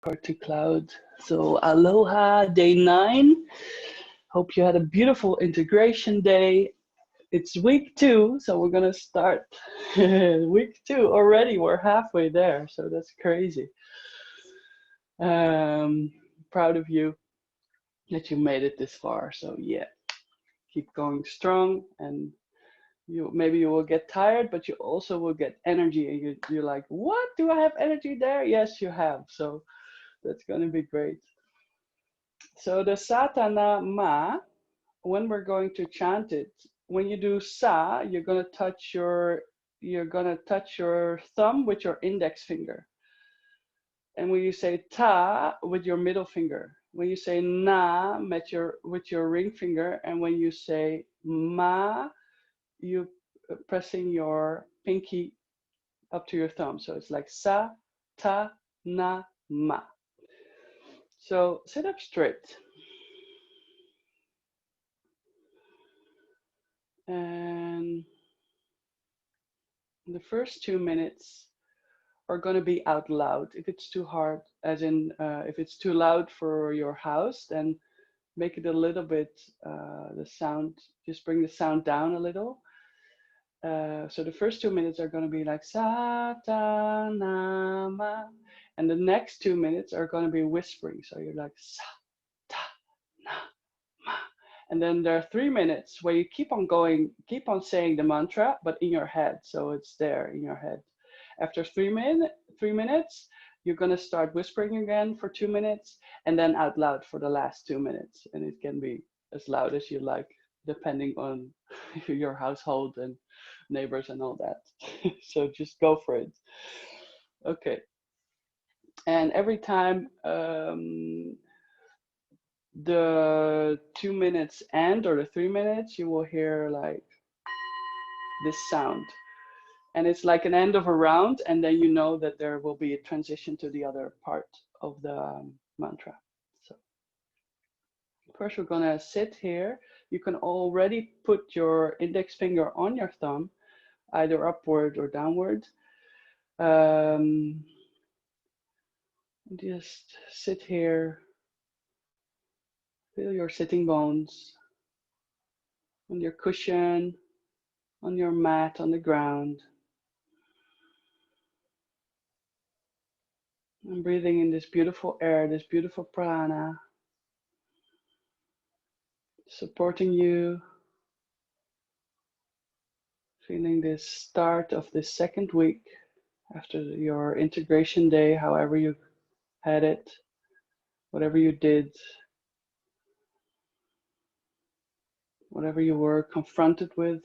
Or to cloud. So aloha, day 9. Hope you had a beautiful integration day. It's week 2, so we're gonna start week 2 already. We're halfway there, so that's crazy. Proud of you that you made it this far. So yeah, keep going strong, and maybe you will get tired, but you also will get energy, and you're like, what? Do I have energy there? Yes, you have. So that's gonna be great. So the Satana Ma, when we're going to chant it, when you do Sa, you're gonna touch your thumb with your index finger. And when you say Ta, with your middle finger. When you say Na, with your ring finger. And when you say Ma, you pressing your pinky up to your thumb. So it's like Sa, Ta, Na, Ma. So sit up straight. And the first 2 minutes are going to be out loud. If it's too hard, as in if it's too loud for your house, then make it a little bit, the sound, just bring the sound down a little. So the first 2 minutes are going to be like Satanama. And the next 2 minutes are going to be whispering. So you're like Sa-ta-na-ma. And then there are 3 minutes where you keep on saying the mantra, but in your head. So it's there in your head. After 3 minutes, you're going to start whispering again for 2 minutes, and then out loud for the last 2 minutes. And it can be as loud as you like, depending on your household and neighbors and all that. So just go for it. Okay. And every time the 2 minutes end, or the 3 minutes, you will hear like this sound. And it's like an end of a round, and then you know that there will be a transition to the other part of the mantra. So first we're gonna sit here. You can already put your index finger on your thumb, either upward or downward. Just sit here, feel your sitting bones on your cushion, on your mat, on the ground. I'm breathing in this beautiful air, this beautiful prana, supporting you, feeling this start of this second week after your integration day, however you had it, whatever you did, whatever you were confronted with.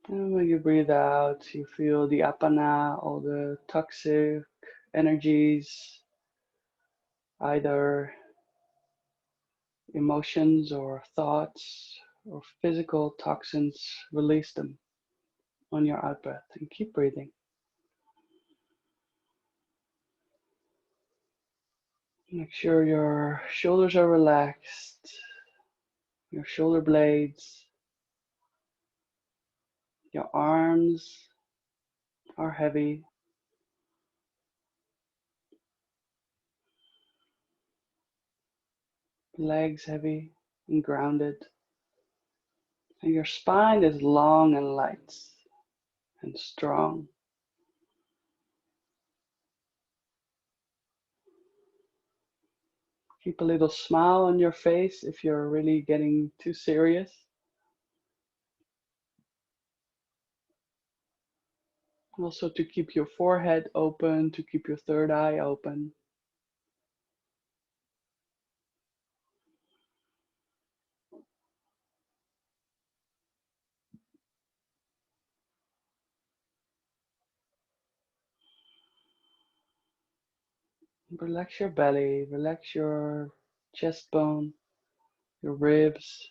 And when you breathe out, you feel the apana, all the toxic energies, either emotions or thoughts or physical toxins, release them on your out breath, and keep breathing. Make sure your shoulders are relaxed, your shoulder blades, your arms are heavy. Legs heavy and grounded. And your spine is long and light and strong. Keep a little smile on your face if you're really getting too serious. Also to keep your forehead open, to keep your third eye open. Relax your belly, relax your chest bone, your ribs.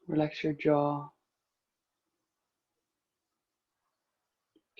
Relax your jaw.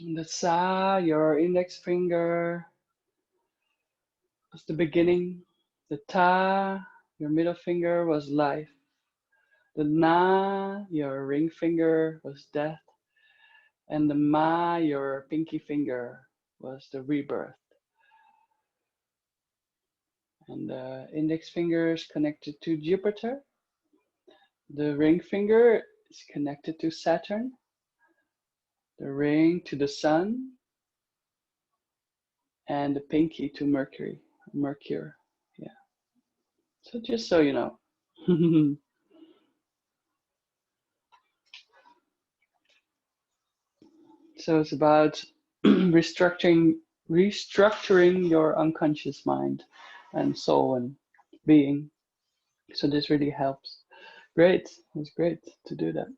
The Sa, your index finger, was the beginning. The Ta, your middle finger, was life. The Na, your ring finger, was death. And the Ma, your pinky finger, was the rebirth. And the index finger is connected to Jupiter. The ring finger is connected to Saturn. The ring to the Sun. And the pinky to Mercury. Mercure. Yeah. So just so you know. So it's about restructuring your unconscious mind and soul and being. So this really helps. Great. It's great to do that.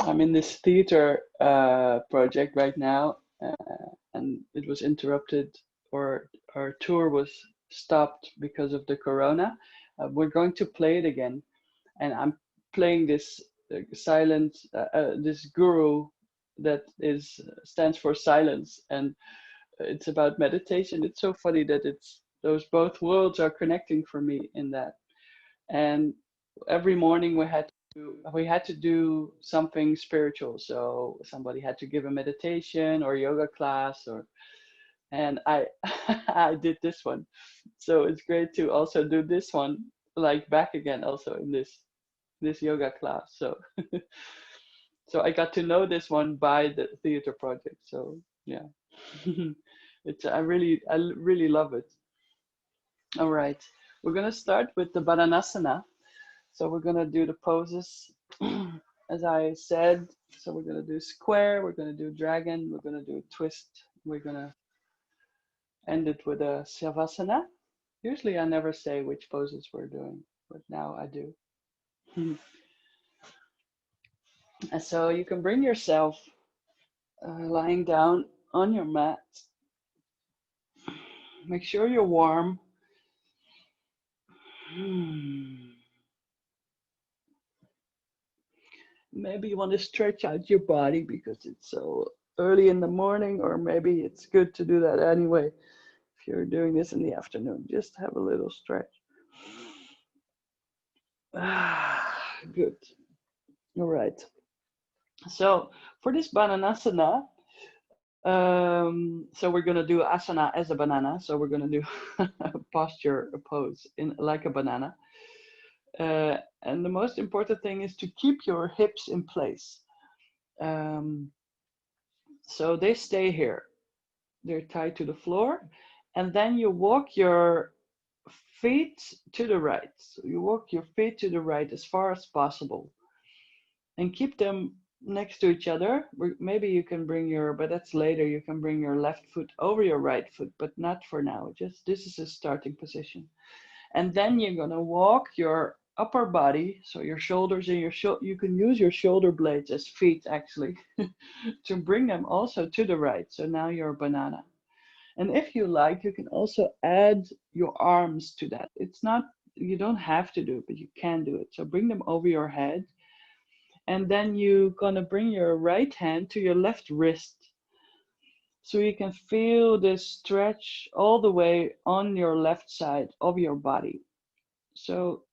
I'm in this theater project right now, and it was interrupted, or our tour was stopped because of the corona. We're going to play it again, and I'm playing this silent, this guru that is stands for silence, and it's about meditation. It's so funny that it's those both worlds are connecting for me in that. And every morning we had to do something spiritual. So somebody had to give a meditation or yoga class, or and I I did this one. So it's great to also do this one like back again also in this yoga class. So so I got to know this one by the theater project. So yeah. It's I really love it. All right. We're gonna start with the Badanasana. So we're gonna do the poses as I said. So we're gonna do square, we're gonna do dragon, we're gonna do twist, we're gonna end it with a Savasana. Usually I never say which poses we're doing, but now I do. And so you can bring yourself lying down on your mat. Make sure you're warm. Maybe you want to stretch out your body because it's so early in the morning, or maybe it's good to do that anyway. If you're doing this in the afternoon, just have a little stretch. Good. All right. So for this Bananasana, so we're gonna do asana as a banana. So we're gonna do a posture, a pose in like a banana. And the most important thing is to keep your hips in place. Um, so they stay here. They're tied to the floor. And then you walk your feet to the right. So you walk your feet to the right as far as possible and keep them next to each other. Maybe you can bring your, but that's later, you can bring your left foot over your right foot, but not for now. Just this is a starting position. And then you're gonna walk your upper body, so your shoulders and your you can use your shoulder blades as feet actually to bring them also to the right. So now you're a banana. And if you like, you can also add your arms to that. It's not, you don't have to do it, but you can do it. So bring them over your head. And then you're gonna bring your right hand to your left wrist. So you can feel this stretch all the way on your left side of your body. So,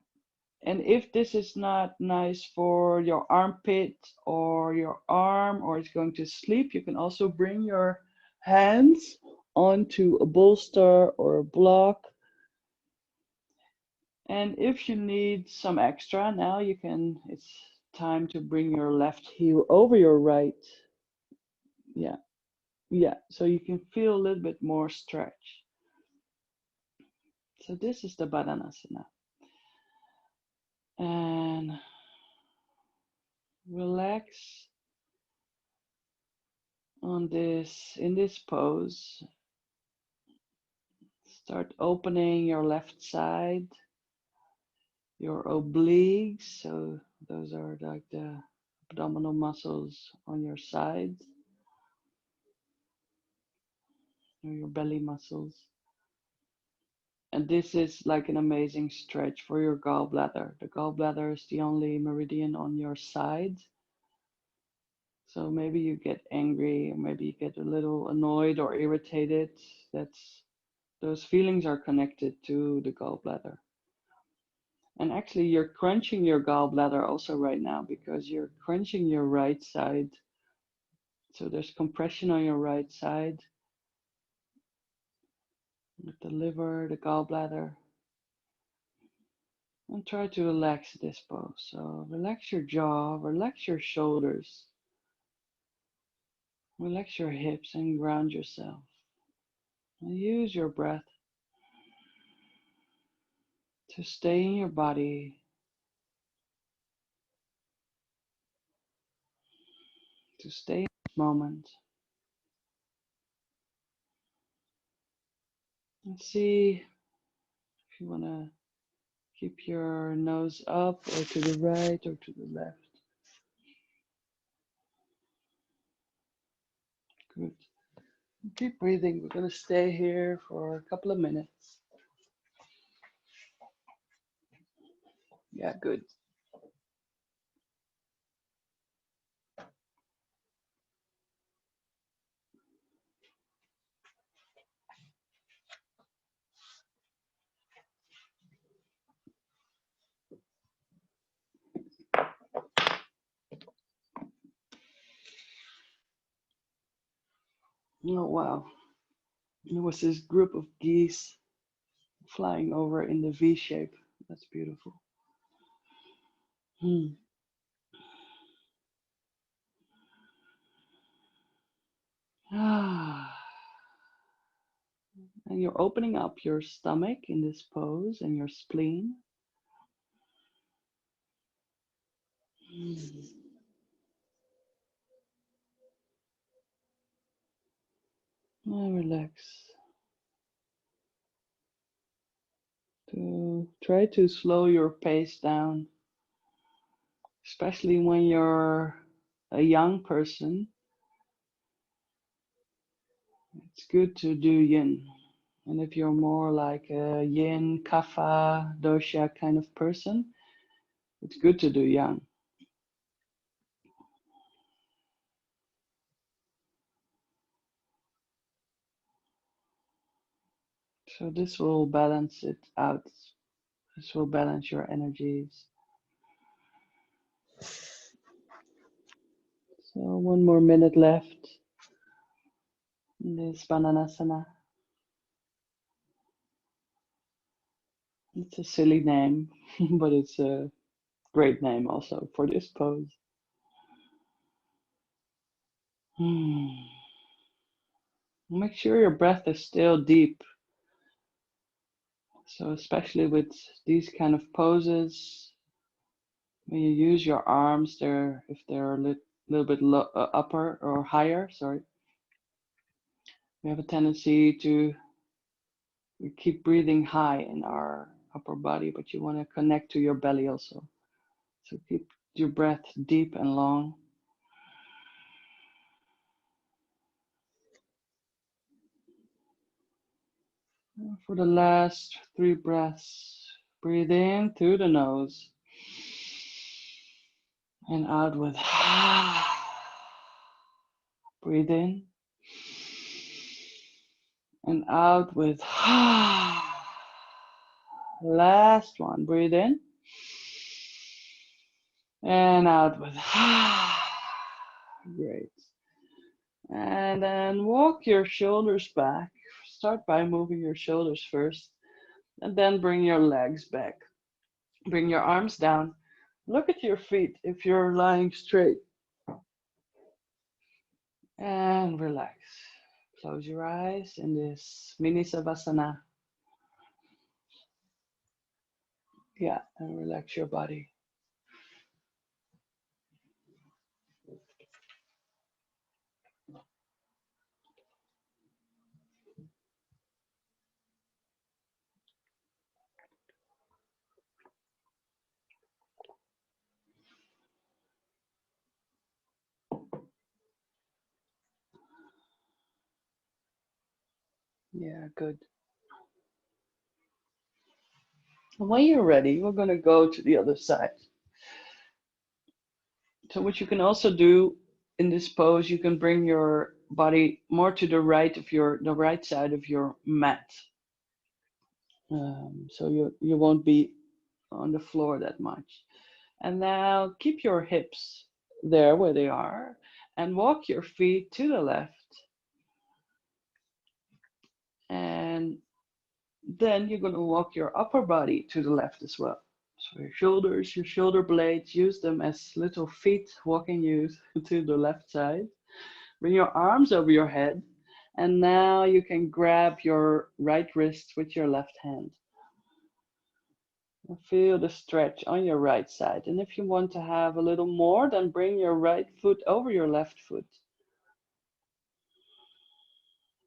and if this is not nice for your armpit or your arm, or it's going to sleep, you can also bring your hands onto a bolster or a block. And if you need some extra, now you can, it's time to bring your left heel over your right. Yeah, yeah. So you can feel a little bit more stretch. So this is the Badanasana. And relax on this, in this pose. Start opening your left side, your obliques. So those are like the abdominal muscles on your sides, or your belly muscles. And this is like an amazing stretch for your gallbladder. The gallbladder is the only meridian on your side. So maybe you get angry, or maybe you get a little annoyed or irritated. That's Those feelings are connected to the gallbladder. And actually, you're crunching your gallbladder also right now because you're crunching your right side. So there's compression on your right side with the liver, the gallbladder. And try to relax this pose. So relax your jaw, relax your shoulders, relax your hips, and ground yourself. And use your breath to stay in your body, to stay in this moment. And see if you want to keep your nose up or to the right or to the left. Good. Keep breathing. We're going to stay here for a couple of minutes. Yeah, good. Oh, wow. There was this group of geese flying over in the V shape. That's beautiful. Hmm. Ah. And you're opening up your stomach in this pose and your spleen. Mm. And relax. Try to slow your pace down, especially when you're a young person. It's good to do yin. And if you're more like a yin, kapha, dosha kind of person, it's good to do yang. So this will balance it out. This will balance your energies. So 1 more minute left in this Bananasana. It's a silly name, but it's a great name also for this pose. Make sure your breath is still deep. So especially with these kind of poses, when you use your arms, if they're a little bit upper or higher, sorry, we have a tendency to keep breathing high in our upper body, but you want to connect to your belly also. So keep your breath deep and long. For the last 3 breaths, breathe in through the nose and out with breathe in and out with last one. Breathe in and out with great. And then walk your shoulders back. Start by moving your shoulders first, and then bring your legs back. Bring your arms down. Look at your feet if you're lying straight. And relax. Close your eyes in this mini savasana. Yeah, and relax your body. Yeah, good. And when you're ready, we're going to go to the other side. So what you can also do In this pose, you can bring your body more to the right of the right side of your mat. So you won't be on the floor that much. And now keep your hips there where they are and walk your feet to the left. And then you're going to walk your upper body to the left as well. So your shoulders, your shoulder blades, use them as little feet walking you to the left side. Bring your arms over your head. And now you can grab your right wrist with your left hand. And feel the stretch on your right side. And if you want to have a little more, then bring your right foot over your left foot.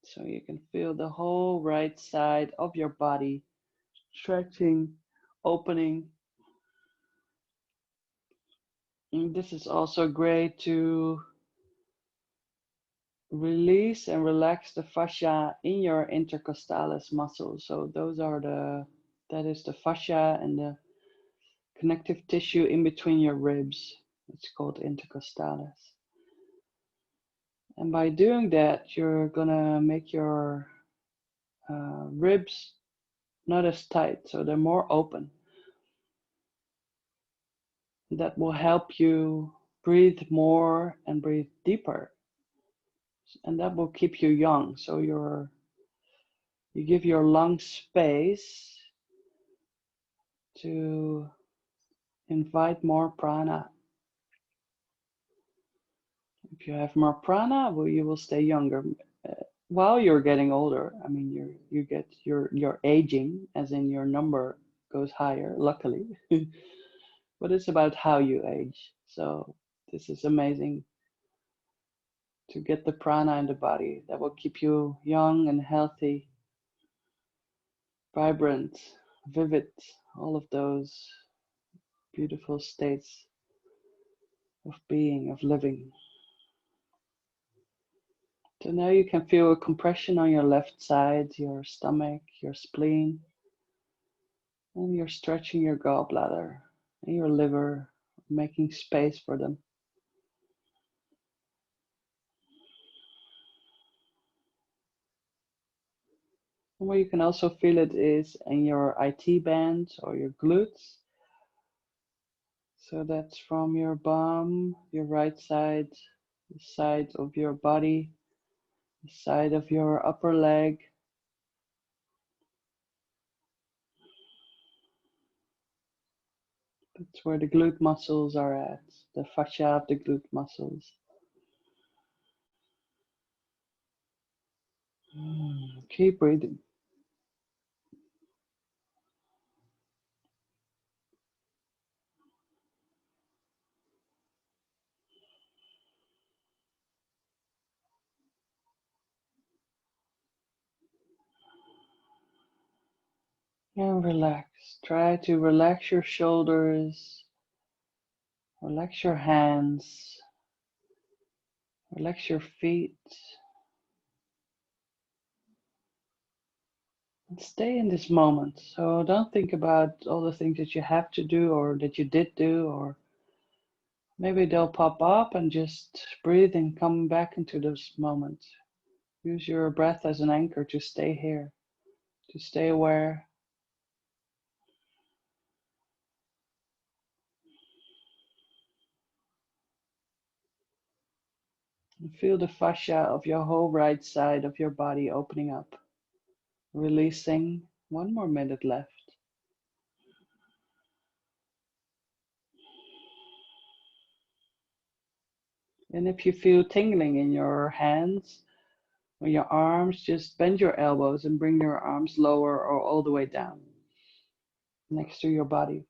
So you can feel the whole right side of your body stretching, opening. And this is also great to release and relax the fascia in your intercostalis muscles. So that is the fascia and the connective tissue in between your ribs. It's called intercostalis. And by doing that, you're gonna make your ribs not as tight, so they're more open. That will help you breathe more and breathe deeper. And that will keep you young. So you give your lungs space to invite more prana. If you have more prana, well, you will stay younger. While you're getting older, I mean, you're aging, as in your number goes higher, luckily. But it's about how you age. So this is amazing to get the prana in the body that will keep you young and healthy, vibrant, vivid, all of those beautiful states of being, of living. So now you can feel a compression on your left side, your stomach, your spleen, and you're stretching your gallbladder and your liver, making space for them. And where you can also feel it is in your IT band or your glutes. So that's from your bum, your right side, the side of your body, the side of your upper leg. That's where the glute muscles are at, the fascia of the glute muscles. Keep breathing. And relax. Try to relax your shoulders, relax your hands, relax your feet. And stay in this moment. So don't think about all the things that you have to do or that you did do, or maybe they'll pop up, and just breathe and come back into this moment. Use your breath as an anchor to stay here, to stay aware. And feel the fascia of your whole right side of your body opening up, releasing. 1 more minute left. And if you feel tingling in your hands or your arms, just bend your elbows and bring your arms lower or all the way down next to your body.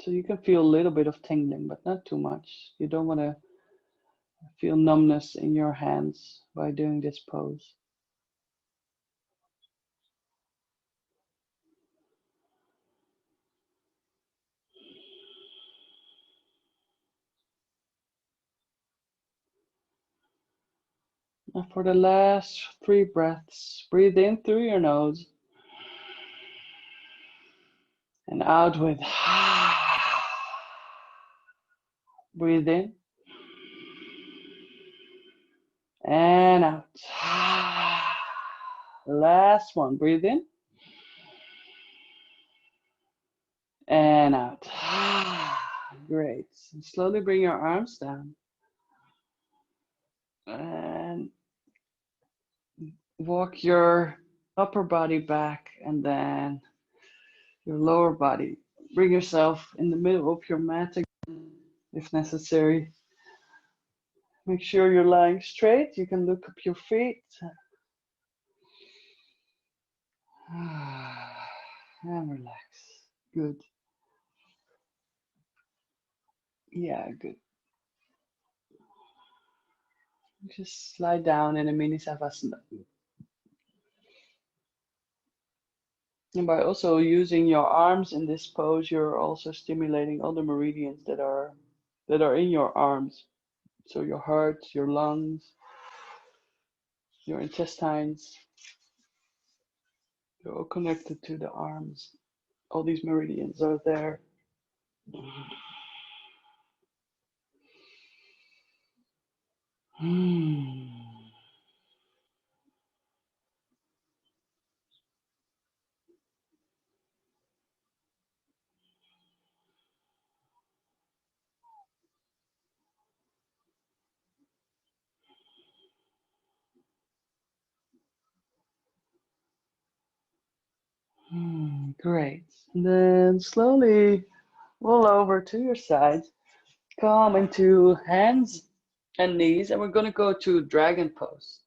So you can feel a little bit of tingling, but not too much. You don't want to feel numbness in your hands by doing this pose. And for the last 3 breaths, breathe in through your nose and out with Breathe in and out. Last one. Breathe in and out. Great. And slowly bring your arms down and walk your upper body back and then your lower body. Bring yourself in the middle of your mat again, if necessary. Make sure you're lying straight. You can look up your feet. And relax. Good. Yeah, good. Just lie down in a mini savasana. And by also using your arms in this pose, you're also stimulating all the meridians that are in your arms. So your heart, your lungs, your intestines, they're all connected to the arms. All these meridians are there. Great. And then slowly roll over to your side. Come into hands and knees, and we're going to go to dragon pose.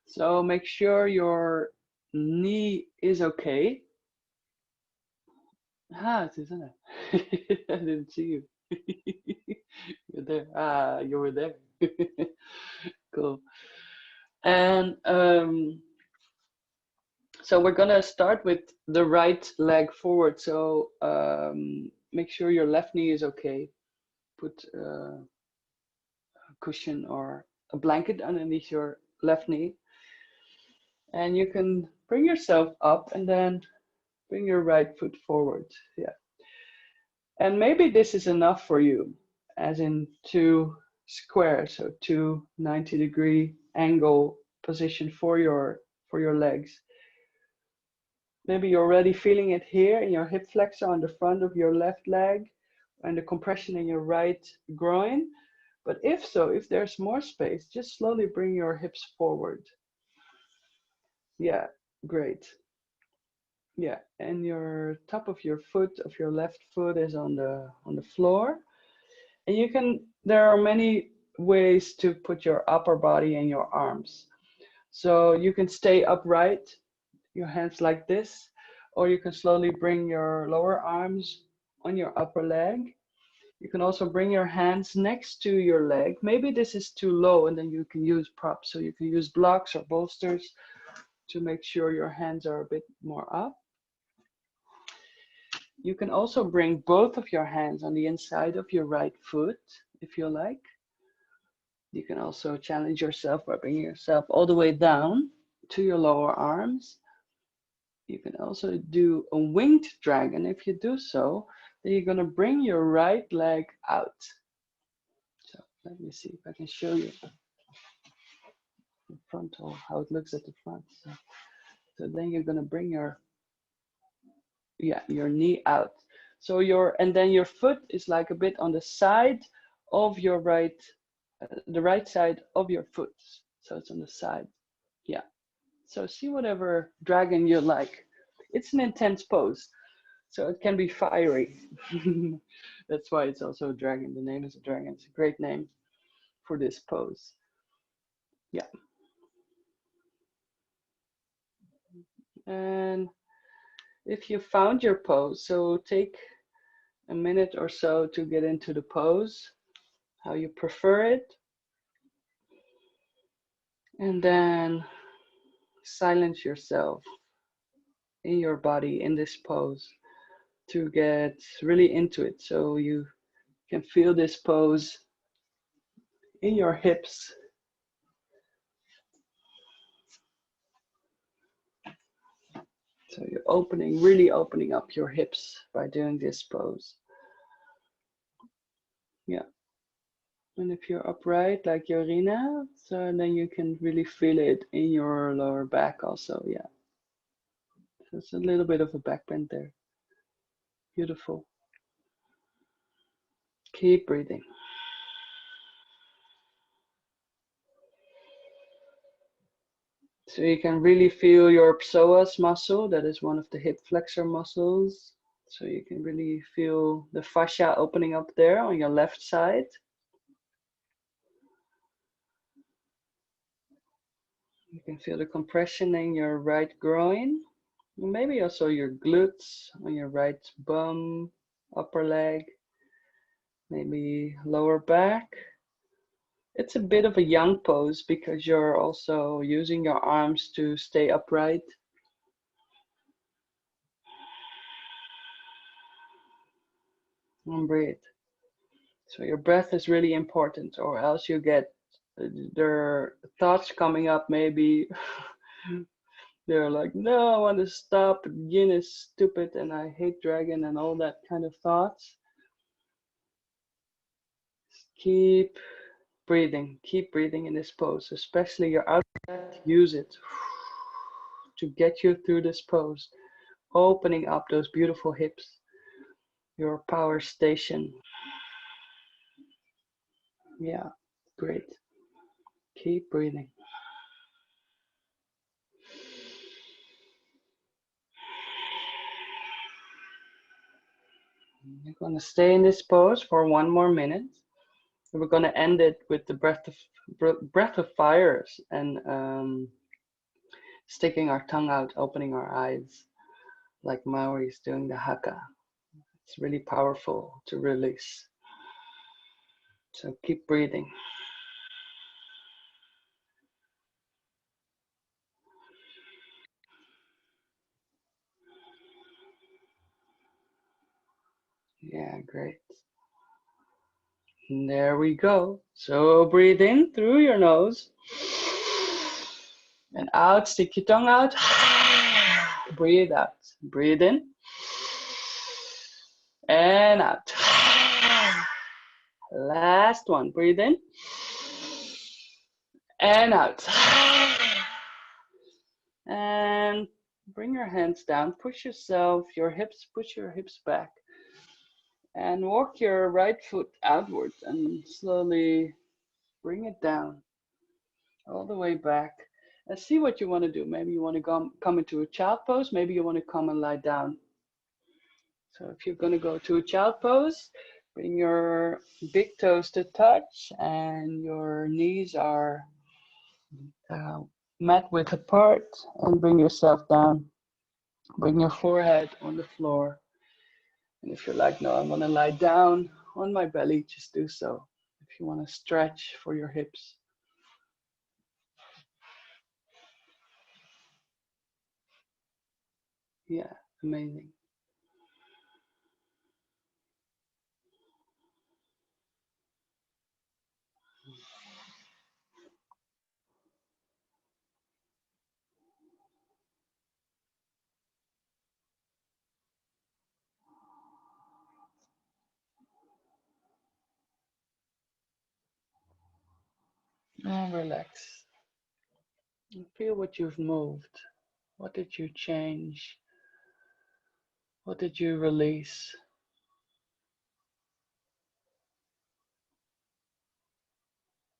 So make sure your knee is okay. Ah, Susanna. I didn't see you. You're there. Ah, you were there. Cool. And so we're gonna start with the right leg forward. So make sure your left knee is okay. Put a cushion or a blanket underneath your left knee. And you can bring yourself up and then bring your right foot forward. Yeah. And maybe this is enough for you, as in two squares, so two 90-degree angle position for your legs. Maybe you're already feeling it here in your hip flexor on the front of your left leg and the compression in your right groin. But if so, if there's more space, just slowly bring your hips forward. Yeah, great. Yeah, and your top of your foot, of your left foot, is on the floor. And you can, there are many ways to put your upper body in your arms. So you can stay upright, your hands like this, or you can slowly bring your lower arms on your upper leg. You can also bring your hands next to your leg. Maybe this is too low, and then you can use props. So you can use blocks or bolsters to make sure your hands are a bit more up. You can also bring both of your hands on the inside of your right foot, if you like. You can also challenge yourself by bringing yourself all the way down to your lower arms. You can also do a winged dragon. If you do so, then you're going to bring your right leg out. So let me see if I can show you the frontal, how it looks at the front. So then you're going to bring your knee out. So and then your foot is like a bit on the side of your right, the right side of your foot. So it's on the side. Yeah. So see whatever dragon you like. It's an intense pose, so it can be fiery. That's why it's also a dragon. The name is a dragon. It's a great name for this pose. Yeah. And if you found your pose, so take a minute or so to get into the pose, how you prefer it. And then silence yourself in your body in this pose to get really into it. So you can feel this pose in your hips. So you're really opening up your hips by doing this pose. Yeah. And if you're upright like Yorina, so then you can really feel it in your lower back also. Yeah. So it's a little bit of a back bend there. Beautiful. Keep breathing. So you can really feel your psoas muscle. That is one of the hip flexor muscles. So you can really feel the fascia opening up there on your left side. You can feel the compression in your right groin. Maybe also your glutes on your right bum, upper leg, maybe lower back. It's a bit of a yang pose because you're also using your arms to stay upright. And breathe. So your breath is really important, or else you get their thoughts coming up. Maybe they're like, no, I want to stop. Yin is stupid and I hate dragon and all that kind of thoughts. Keep keep breathing in this pose, especially your out breath, use it to get you through this pose, opening up those beautiful hips, your power station. Yeah, great. Keep breathing. You're going to stay in this pose for 1 more minute. We're going to end it with the breath of fires and sticking our tongue out, opening our eyes like Maori's doing the haka. It's really powerful to release. So keep breathing. Yeah, great. And there we go. So breathe in through your nose and out, stick your tongue out. Breathe out. Breathe in and out. Last one. Breathe in and out. And bring your hands down. Push your hips back. And walk your right foot outwards and slowly bring it down all the way back. And see what you want to do. Maybe you want to come into a child pose. Maybe you want to come and lie down. So if you're going to go to a child pose, bring your big toes to touch and your knees are mat width apart, and bring yourself down. Bring your forehead on the floor. And if you're like, no, I want to lie down on my belly, just do so. If you want to stretch for your hips. Yeah, amazing. And relax. And feel what you've moved. What did you change? What did you release?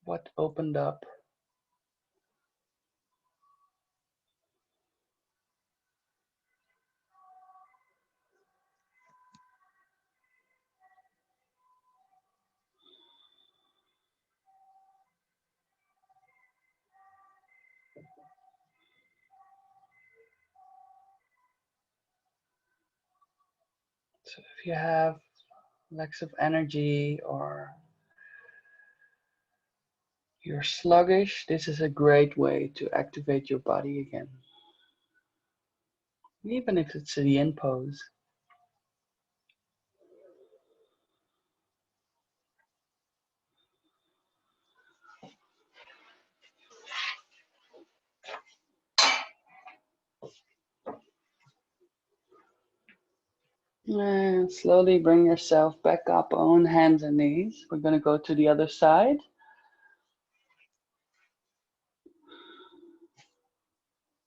What opened up? So if you have lacks of energy or you're sluggish, this is a great way to activate your body again. Even if it's a yin pose. And slowly bring yourself back up on hands and knees. We're going to go to the other side.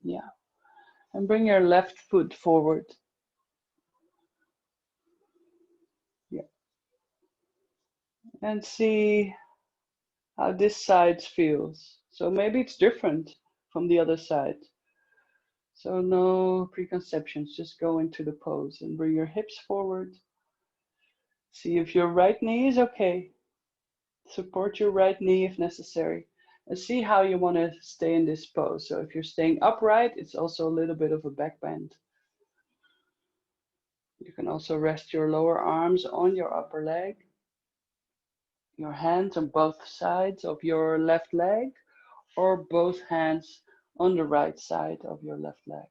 Yeah. And bring your left foot forward. Yeah. And see how this side feels. So maybe it's different from the other side. So no preconceptions, just go into the pose and bring your hips forward. See if your right knee is okay. Support your right knee if necessary. And see how you want to stay in this pose. So if you're staying upright, it's also a little bit of a back bend. You can also rest your lower arms on your upper leg. Your hands on both sides of your left leg, or both hands on the right side of your left leg.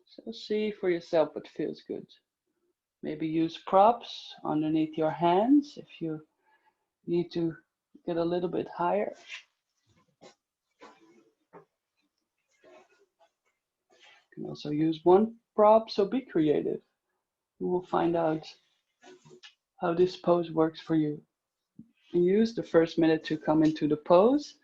So see for yourself what feels good. Maybe use props underneath your hands if you need to get a little bit higher. You can also use one prop, so be creative. You will find out how this pose works for you. And use the first minute to come into the pose.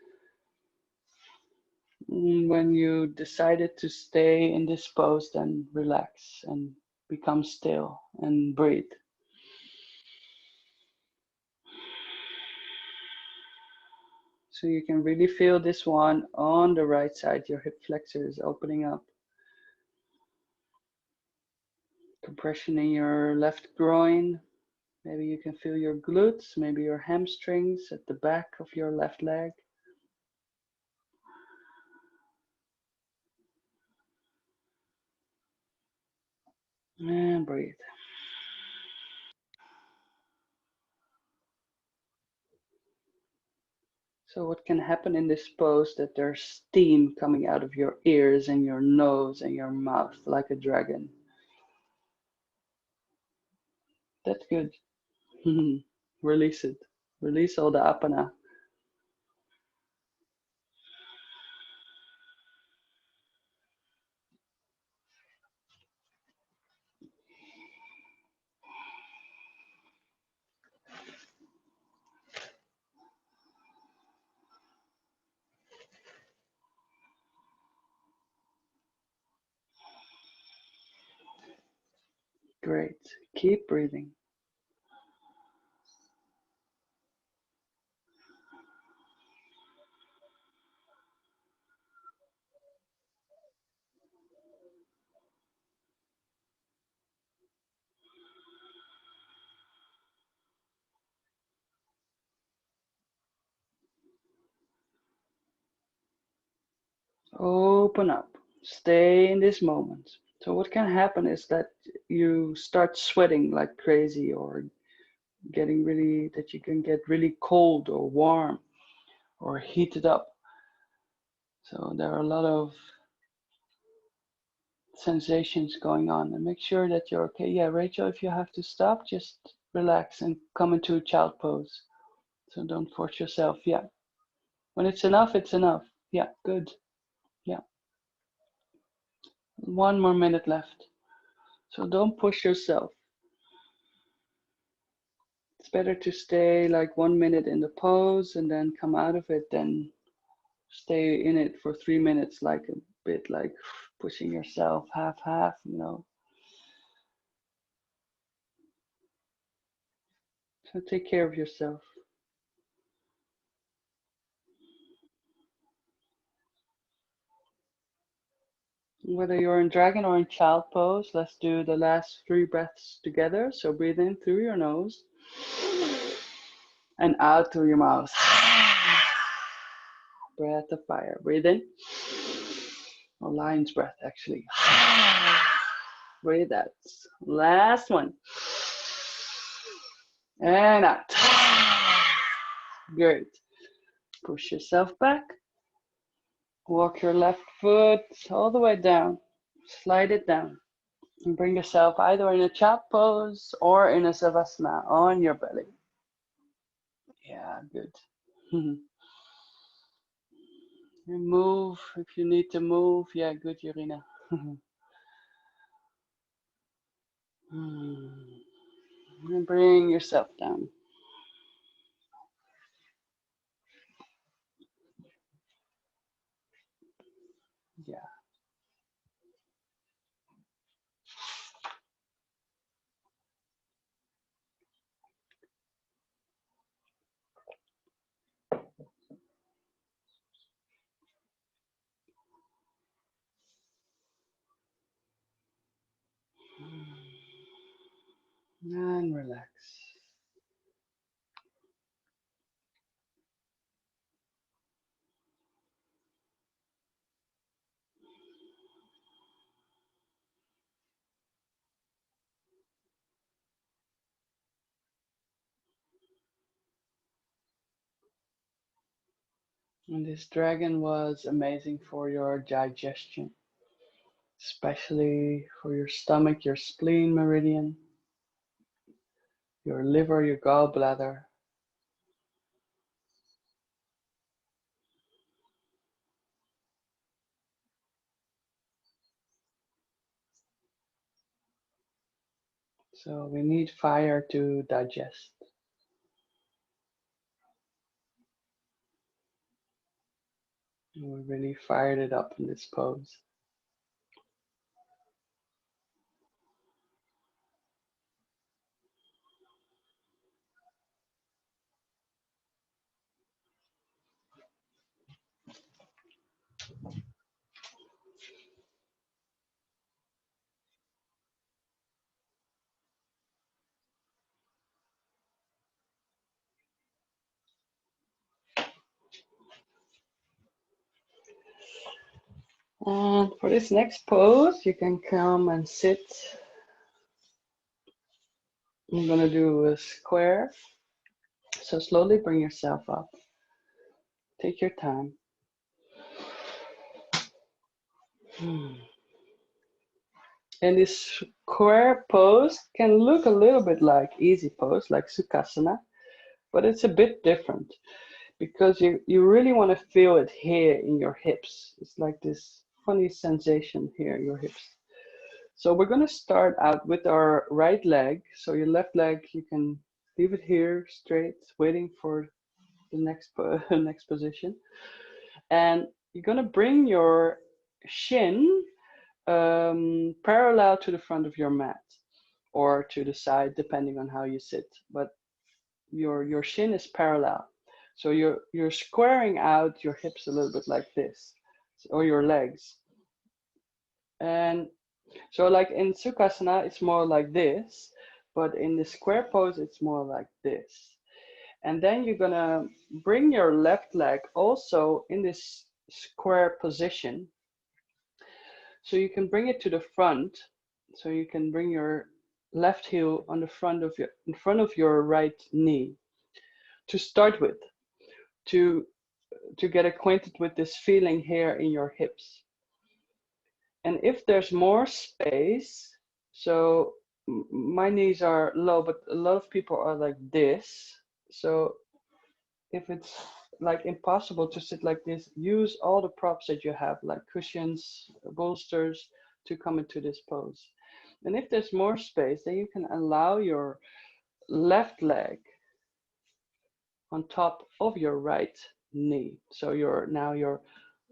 When you decided to stay in this pose, then relax and become still and breathe. So you can really feel this one on the right side. Your hip flexor is opening up. Compression in your left groin. Maybe you can feel your glutes, maybe your hamstrings at the back of your left leg. And breathe. So what can happen in this pose that there's steam coming out of your ears and your nose and your mouth like a dragon. That's good. Release it. Release all the apana. Great. Keep breathing. Open up. Stay in this moment. So what can happen is that you start sweating like crazy, or getting really, that you can get really cold or warm or heated up. So there are a lot of sensations going on, and make sure that you're okay. Yeah, Rachel, if you have to stop, just relax and come into a child pose. So don't force yourself. Yeah. When it's enough, it's enough. Yeah, good. Yeah. One more minute left. So don't push yourself. It's better to stay like 1 minute in the pose and then come out of it than stay in it for 3 minutes, like a bit like pushing yourself half, you know. So take care of yourself. Whether you're in dragon or in child pose, let's do the last 3 breaths together. So breathe in through your nose and out through your mouth. Breath of fire. Breathe in. Or lion's breath, actually. Breathe out. Last one. And out. Good. Push yourself back. Walk your left foot all the way down. Slide it down. And bring yourself either in a child pose or in a savasana on your belly. Yeah, good. You move if you need to move. Yeah, good, Urina. And bring yourself down. Yeah. And relax. And this dragon was amazing for your digestion, especially for your stomach, your spleen meridian, your liver, your gallbladder. So we need fire to digest. And we really fired it up in this pose. And for this next pose, you can come and sit. I'm gonna do a square. So slowly bring yourself up. Take your time. And this square pose can look a little bit like easy pose, like Sukhasana, but it's a bit different because you really want to feel it here in your hips. It's like this funny sensation here in your hips. So we're going to start out with our right leg. So your left leg, you can leave it here straight, waiting for the next position. And you're going to bring your shin parallel to the front of your mat or to the side, depending on how you sit. But your shin is parallel. So you're squaring out your hips a little bit like this, or your legs. And so like in Sukhasana, it's more like this, but in the square pose, it's more like this. And then you're gonna bring your left leg also in this square position. So you can bring it to the front. So you can bring your left heel on the front of your in front of your right knee to start with, to to get acquainted with this feeling here in your hips. And if there's more space, so my knees are low, but a lot of people are like this. So if it's like impossible to sit like this, use all the props that you have, like cushions, bolsters, to come into this pose. And if there's more space, then you can allow your left leg on top of your right knee. So your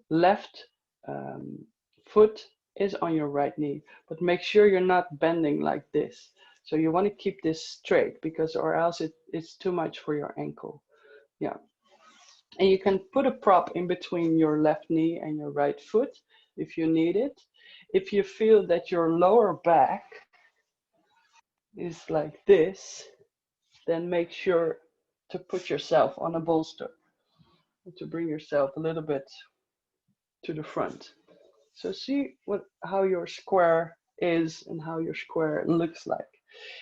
left um, foot is on your right knee, but make sure you're not bending like this. So you want to keep this straight because or else it's too much for your ankle. Yeah. And you can put a prop in between your left knee and your right foot if you need it. If you feel that your lower back is like this, then make sure to put yourself on a bolster to bring yourself a little bit to the front. So see how your square is and how your square looks like.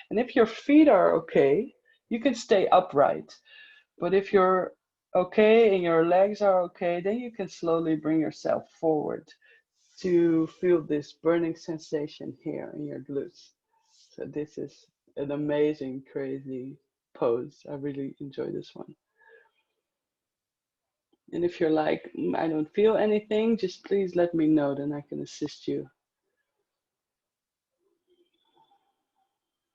And if your feet are okay, you can stay upright. But if you're okay and your legs are okay, then you can slowly bring yourself forward to feel this burning sensation here in your glutes. So this is an amazing, crazy pose. I really enjoy this one. And if you're like, I don't feel anything, just please let me know, then I can assist you.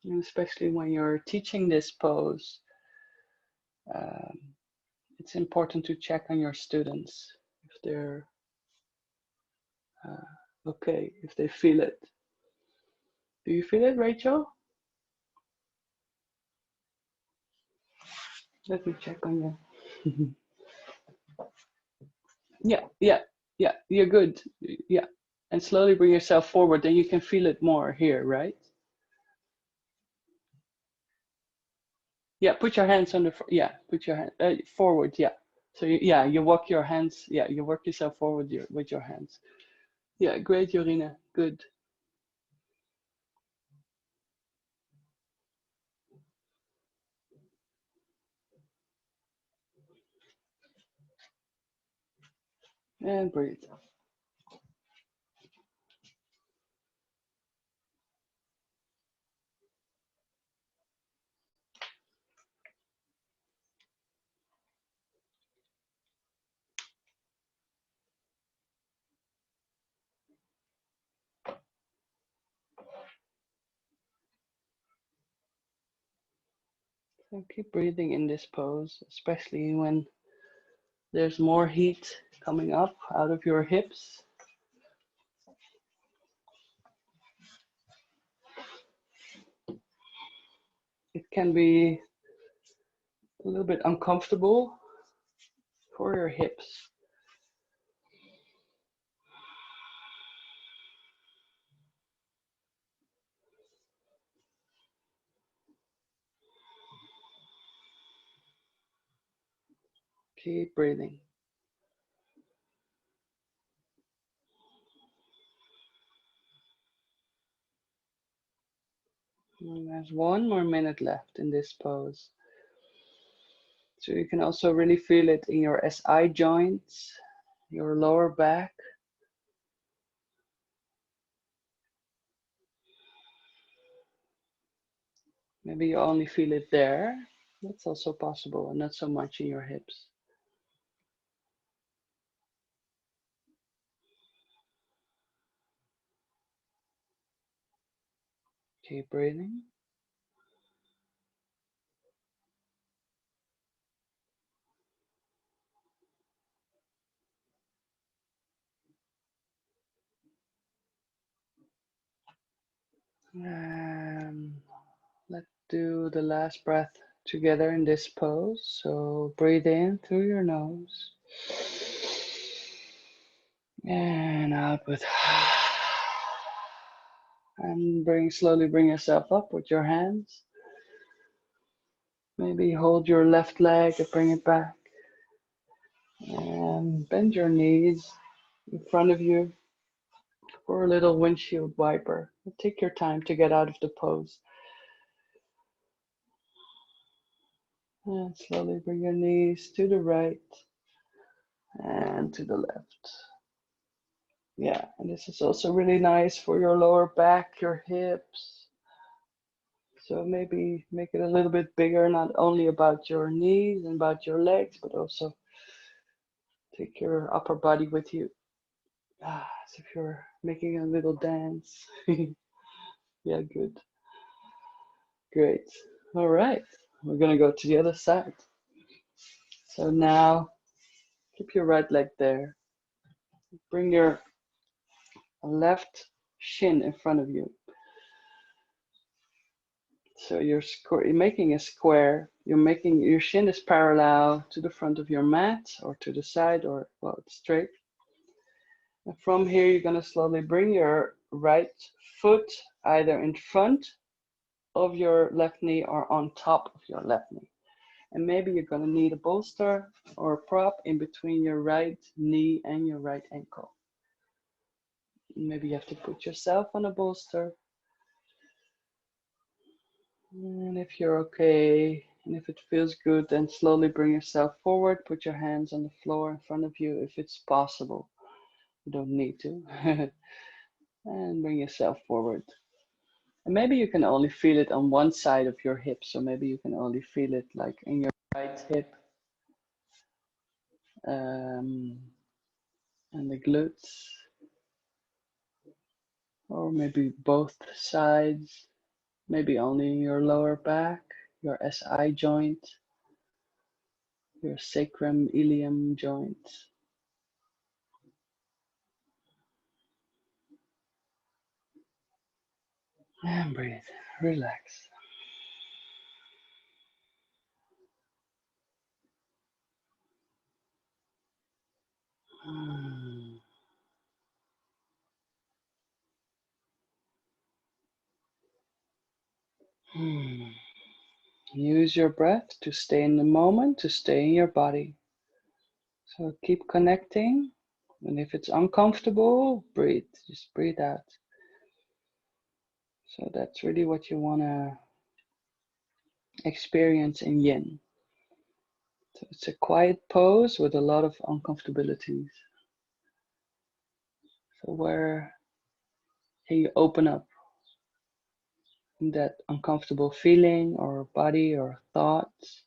And especially when you're teaching this pose, um, it's important to check on your students if they're okay, if they feel it. Do you feel it, Rachel? Let me check on you. Yeah, you're good. Yeah. And slowly bring yourself forward, then you can feel it more here, right? Yeah, put your hands on the, yeah, put your hand forward, yeah. So you walk your hands, yeah, you work yourself forward with your hands. Yeah, great, Jorina, good. And breathe. So keep breathing in this pose, especially when there's more heat coming up out of your hips. It can be a little bit uncomfortable for your hips. Keep breathing. And there's 1 more minute left in this pose. So you can also really feel it in your SI joints, your lower back. Maybe you only feel it there. That's also possible, and not so much in your hips. Keep breathing. And let's do the last breath together in this pose. So breathe in through your nose. And out with. And slowly bring yourself up with your hands. Maybe hold your left leg and bring it back. And bend your knees in front of you for a little windshield wiper. Take your time to get out of the pose. And slowly bring your knees to the right and to the left. Yeah, and this is also really nice for your lower back, your hips. So maybe make it a little bit bigger, not only about your knees and about your legs, but also take your upper body with you. As if you're making a little dance. Yeah, good. Great. All right. We're going to go to the other side. So now keep your right leg there. Bring your left shin in front of you. So you're making a square. Your shin is parallel to the front of your mat or to the side, or well, it's straight. And from here, you're going to slowly bring your right foot either in front of your left knee or on top of your left knee. And maybe you're going to need a bolster or a prop in between your right knee and your right ankle. Maybe you have to put yourself on a bolster. And if you're okay, and if it feels good, then slowly bring yourself forward. Put your hands on the floor in front of you if it's possible. You don't need to. And bring yourself forward. And maybe you can only feel it on one side of your hip. So maybe you can only feel it like in your right hip. and the glutes, or maybe both sides, maybe only your lower back, your SI joint, your sacrum ilium joint. And breathe, relax. Use your breath to stay in the moment, to stay in your body. So keep connecting, and if it's uncomfortable, breathe, just breathe out. So that's really what you want to experience in Yin. So it's a quiet pose with a lot of uncomfortabilities. So where can you open up in that uncomfortable feeling or body or thoughts?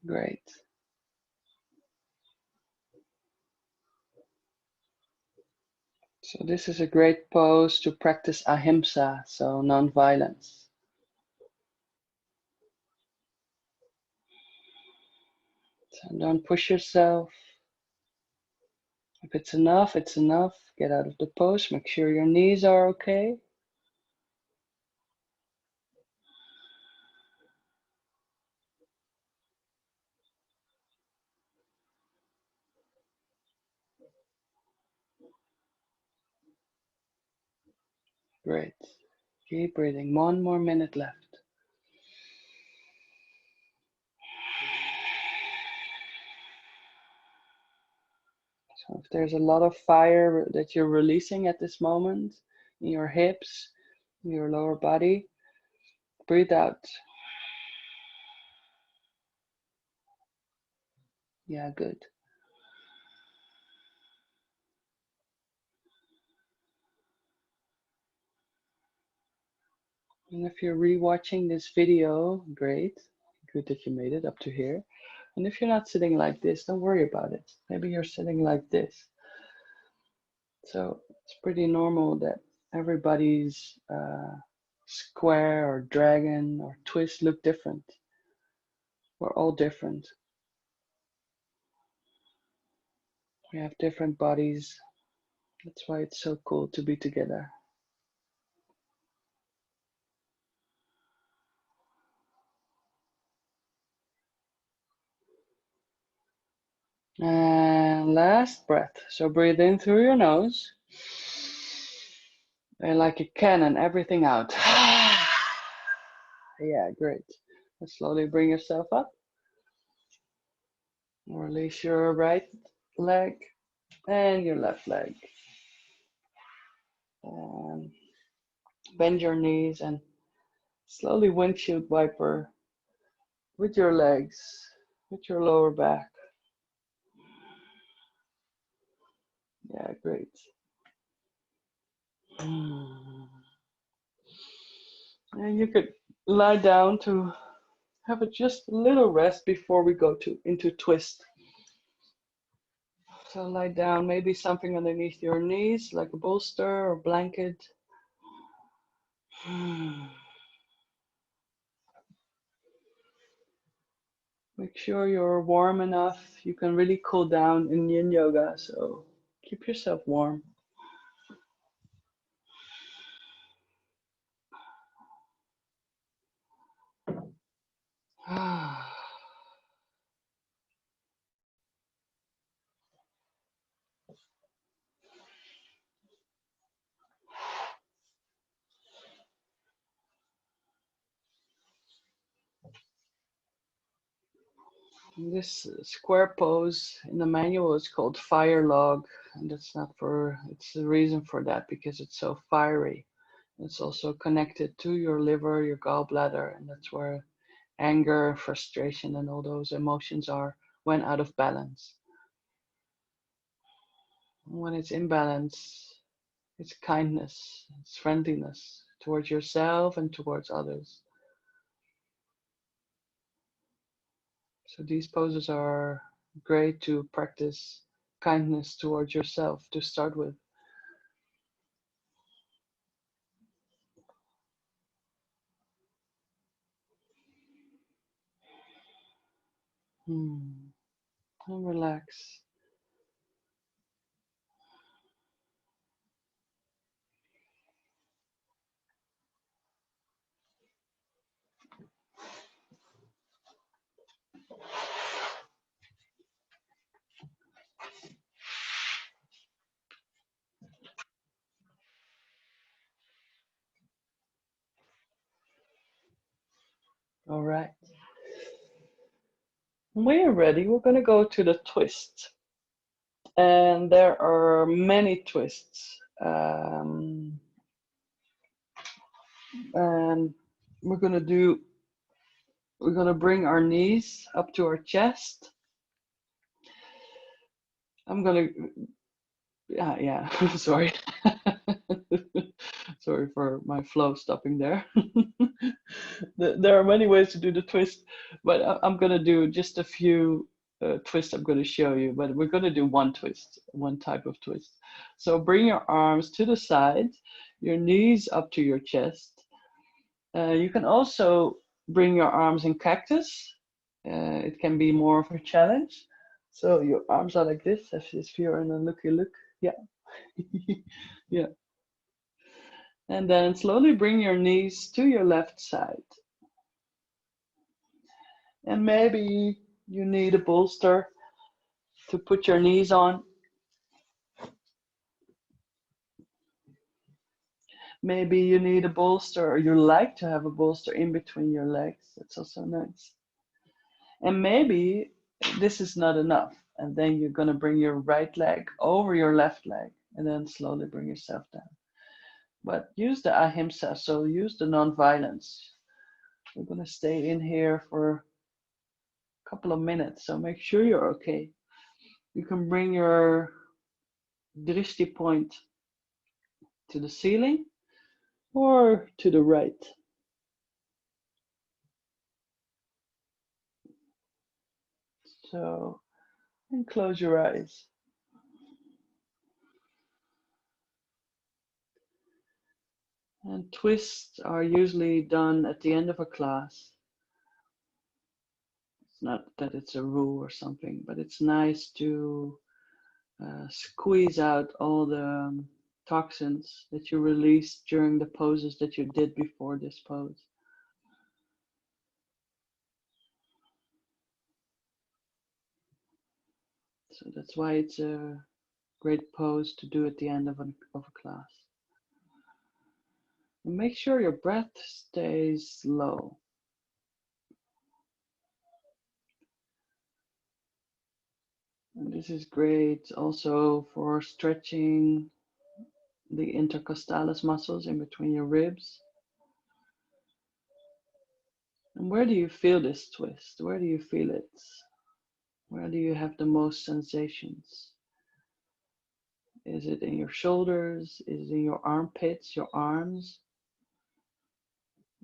Great. So this is a great pose to practice ahimsa, so non-violence. So don't push yourself. If it's enough, it's enough. Get out of the pose. Make sure your knees are okay. Great. Keep breathing. 1 more minute left. So if there's a lot of fire that you're releasing at this moment in your hips, in your lower body, breathe out. Yeah, good. And if you're rewatching this video, great. Good that you made it up to here. And if you're not sitting like this, don't worry about it. Maybe you're sitting like this. So it's pretty normal that everybody's square or dragon or twist look different. We're all different. We have different bodies. That's why it's so cool to be together. And last breath. So breathe in through your nose. And like a cannon, everything out. Yeah, great. And slowly bring yourself up. Release your right leg and your left leg. And bend your knees and slowly windshield wiper with your legs, with your lower back. Yeah, great. And you could lie down to have just a little rest before we go into twist. So lie down, maybe something underneath your knees, like a bolster or blanket. Make sure you're warm enough. You can really cool down in Yin Yoga, so keep yourself warm. This square pose in the manual is called fire log, and that's not for, it's the reason for that because it's so fiery. It's also connected to your liver, your gallbladder, and that's where anger, frustration, and all those emotions are when out of balance. When it's in balance, it's kindness, it's friendliness towards yourself and towards others. So these poses are great to practice kindness towards yourself to start with. And relax. All right. When we're ready, we're going to go to the twist. And there are many twists. And we're going to do, we're going to bring our knees up to our chest. I'm going to, yeah, sorry. Sorry for my flow stopping there. There are many ways to do the twist, but I'm going to do just a few twists I'm going to show you, but we're going to do one twist, one type of twist. So bring your arms to the side, your knees up to your chest. You can also bring your arms in cactus. It can be more of a challenge. So your arms are like this, as if you're in a looky look. Yeah. Yeah. And then slowly bring your knees to your left side. And maybe you need a bolster to put your knees on. Maybe you need a bolster or you like to have a bolster in between your legs. That's also nice. And maybe this is not enough. And then you're going to bring your right leg over your left leg and then slowly bring yourself down. But use the ahimsa, so use the non-violence. We're going to stay in here for a couple of minutes, so make sure you're okay. You can bring your drishti point to the ceiling or to the right. So, and close your eyes. And twists are usually done at the end of a class. It's not that it's a rule or something, but it's nice to squeeze out all the toxins that you released during the poses that you did before this pose. So that's why it's a great pose to do at the end of a class. And make sure your breath stays low. And this is great also for stretching the intercostalis muscles in between your ribs. And where do you feel this twist? Where do you feel it? Where do you have the most sensations? Is it in your shoulders? Is it in your armpits, your arms?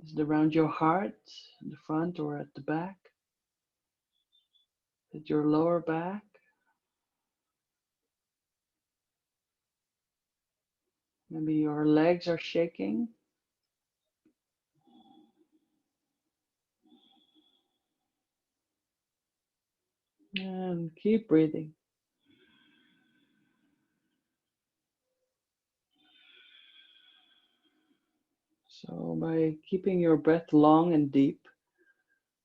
Is it around your heart, in the front or at the back? Is it your lower back? Maybe your legs are shaking. And keep breathing. So by keeping your breath long and deep,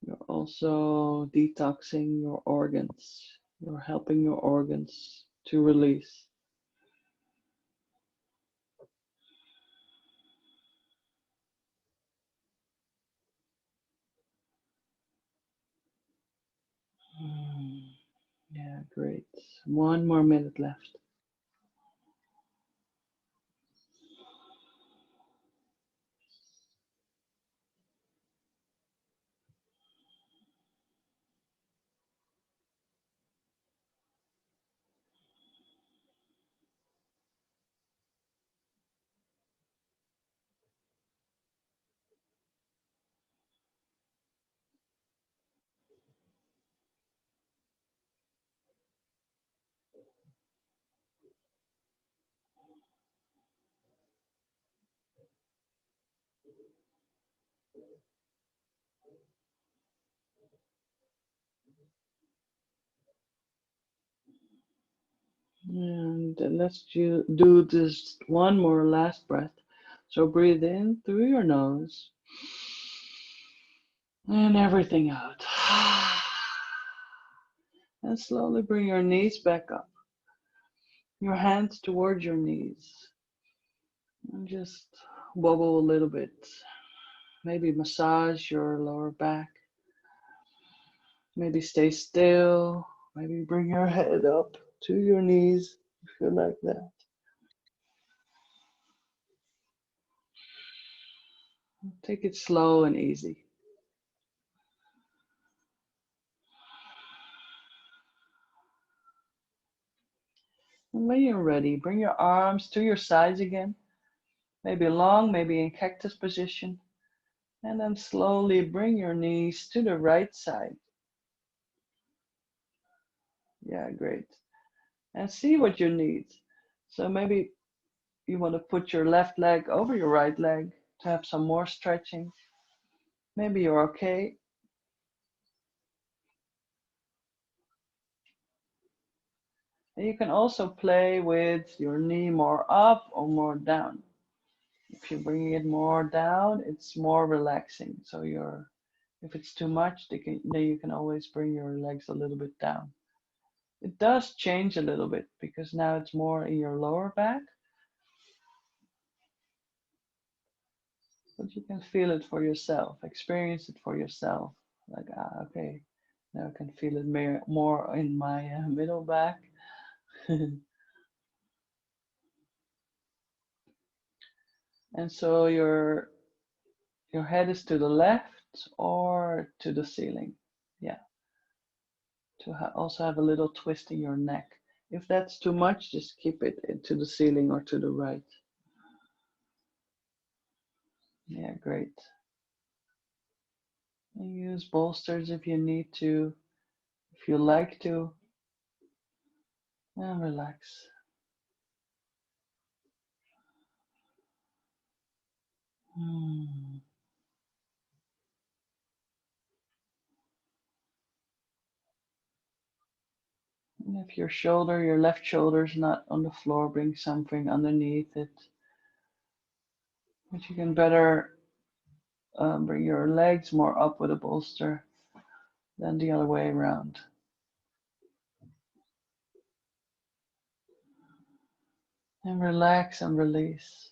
you're also detoxing your organs. You're helping your organs to release. Yeah, great. 1 more minute left. And then let's do this one more last breath. So breathe in through your nose and everything out. And slowly bring your knees back up, your hands towards your knees, and just wobble a little bit. Maybe massage your lower back. Maybe stay still. Maybe bring your head up to your knees if you like that. Take it slow and easy. And when you're ready, bring your arms to your sides again. Maybe long, maybe in cactus position. And then slowly bring your knees to the right side. Yeah, great. And see what you need. So maybe you want to put your left leg over your right leg to have some more stretching. Maybe you're okay. And you can also play with your knee more up or more down. If you're bringing it more down, it's more relaxing. So if it's too much, then you can always bring your legs a little bit down. It does change a little bit because now it's more in your lower back, but you can feel it for yourself, experience it for yourself. Like, okay, now I can feel it more in my middle back. And so your head is to the left or to the ceiling. Yeah, to also have a little twist in your neck. If that's too much, just keep it to the ceiling or to the right. Yeah, great. And use bolsters if you need to, if you like to, and relax. Hmm. And if your left shoulder is not on the floor, bring something underneath it. But you can better bring your legs more up with a bolster than the other way around. And relax and release.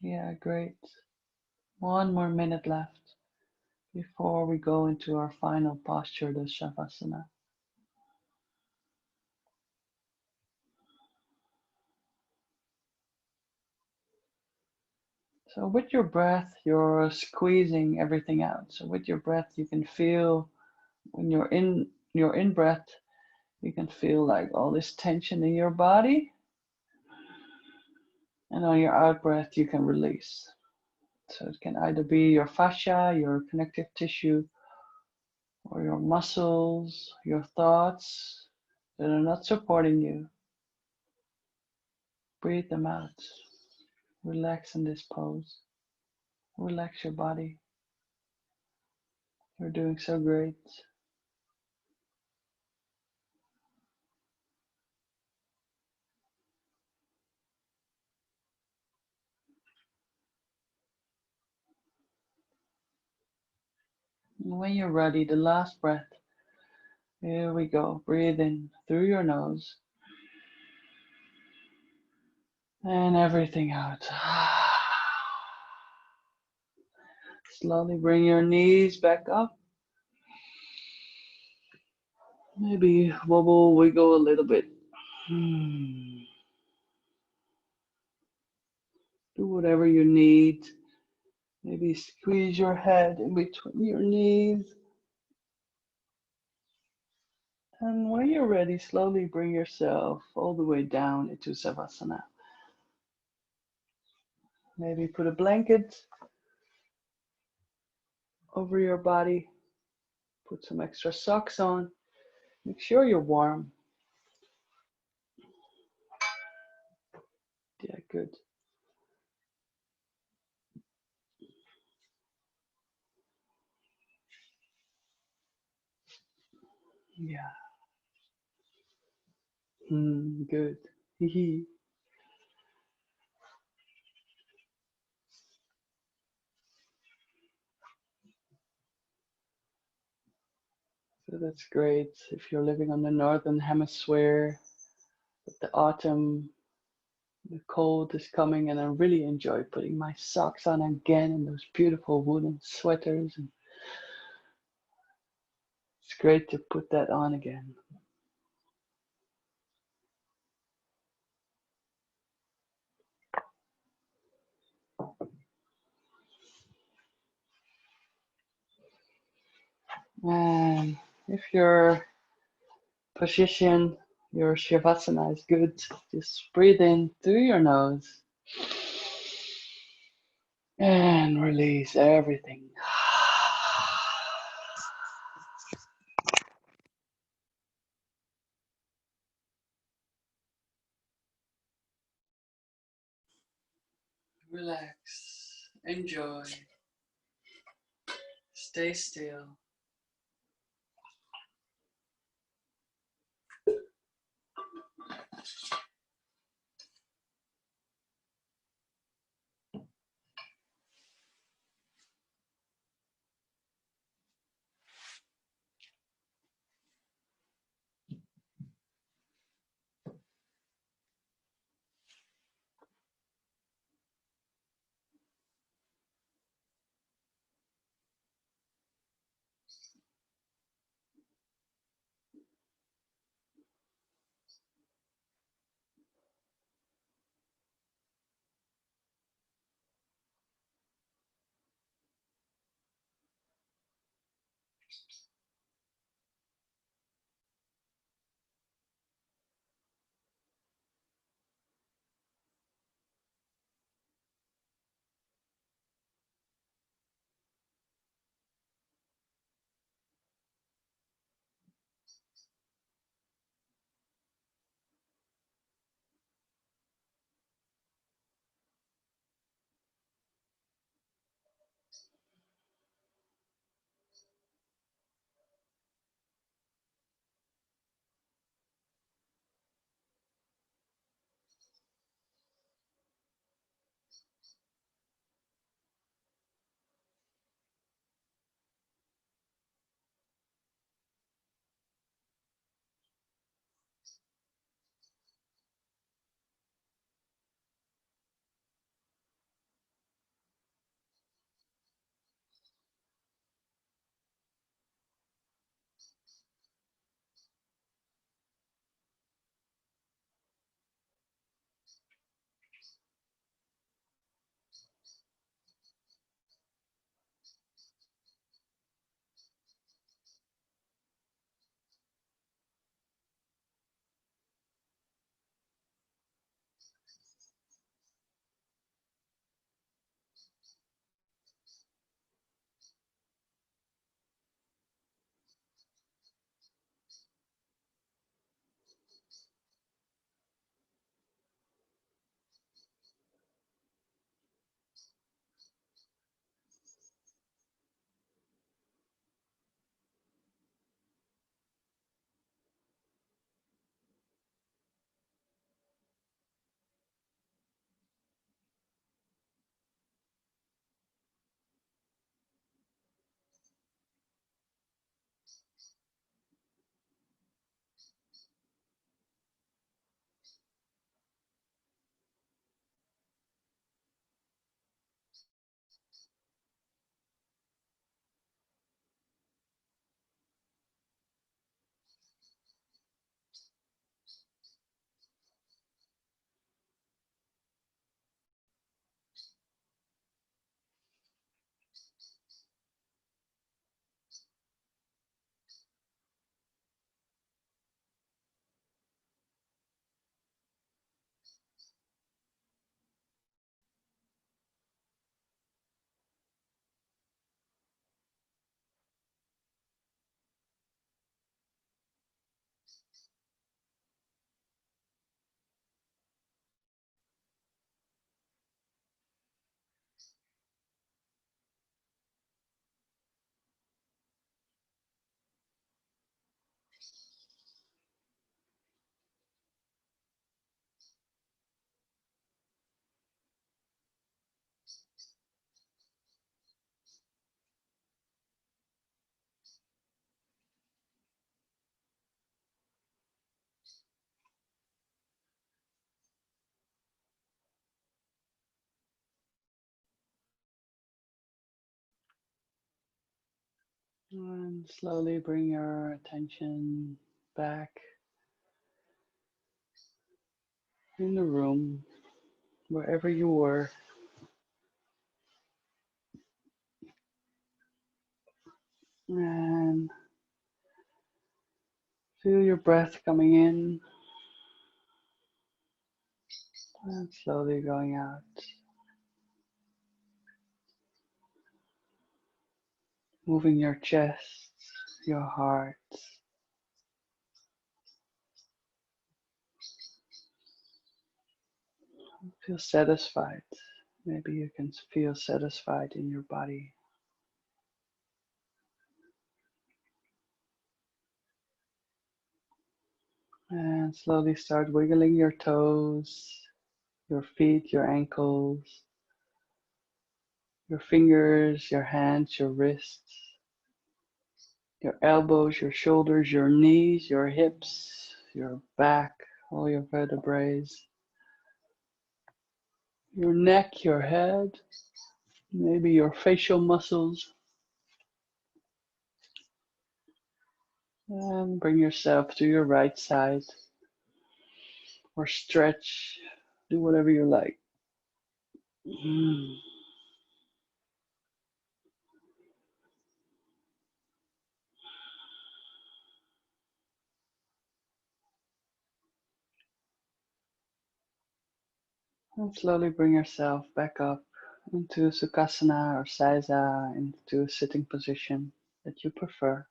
Yeah, great. One more minute left before we go into our final posture, the Shavasana. So with your breath, you're squeezing everything out. So with your breath, you can feel when your in breath, you can feel like all this tension in your body. And on your out breath, you can release. So it can either be your fascia, your connective tissue, or your muscles, your thoughts that are not supporting you. Breathe them out. Relax in this pose. Relax your body. You're doing so great. And when you're ready, the last breath. Here we go. Breathe in through your nose and everything out. Slowly bring your knees back up. Maybe wobble, wiggle a little bit. Do whatever you need. Maybe squeeze your head in between your knees. And when you're ready, slowly bring yourself all the way down into Savasana. Maybe put a blanket over your body. Put some extra socks on. Make sure you're warm. Yeah, good. Yeah. Good. So that's great if you're living on the northern hemisphere. The autumn, the cold is coming, and I really enjoy putting my socks on again and those beautiful woolen sweaters. And it's great to put that on again. And if your position, your Shavasana is good, just breathe in through your nose and release everything. Relax, enjoy, stay still. And slowly bring your attention back in the room, wherever you were. And feel your breath coming in and slowly going out. Moving your chest, your heart. Feel satisfied. Maybe you can feel satisfied in your body. And slowly start wiggling your toes, your feet, your ankles, your fingers, your hands, your wrists, your elbows, your shoulders, your knees, your hips, your back, all your vertebrae, your neck, your head, maybe your facial muscles. And bring yourself to your right side or stretch. Do whatever you like. And slowly bring yourself back up into Sukhasana or Saiza, into a sitting position that you prefer.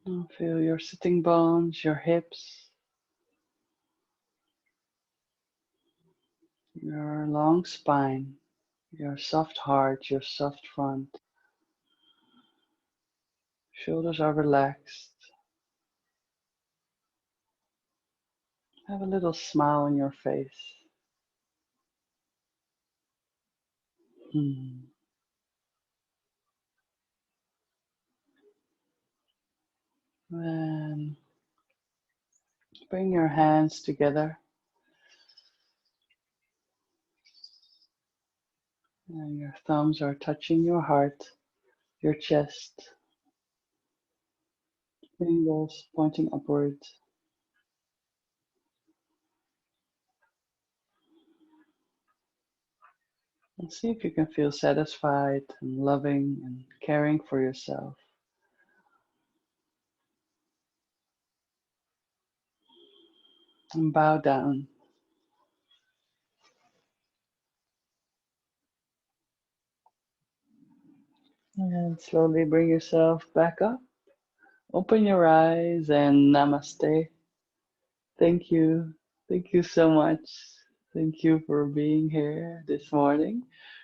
And feel your sitting bones, your hips, your long spine, your soft heart, your soft front. Shoulders are relaxed. Have a little smile on your face. And bring your hands together. And your thumbs are touching your heart, your chest, fingers pointing upwards. And see if you can feel satisfied and loving and caring for yourself. And bow down. And slowly bring yourself back up. Open your eyes and namaste. Thank you. Thank you so much. Thank you for being here this morning.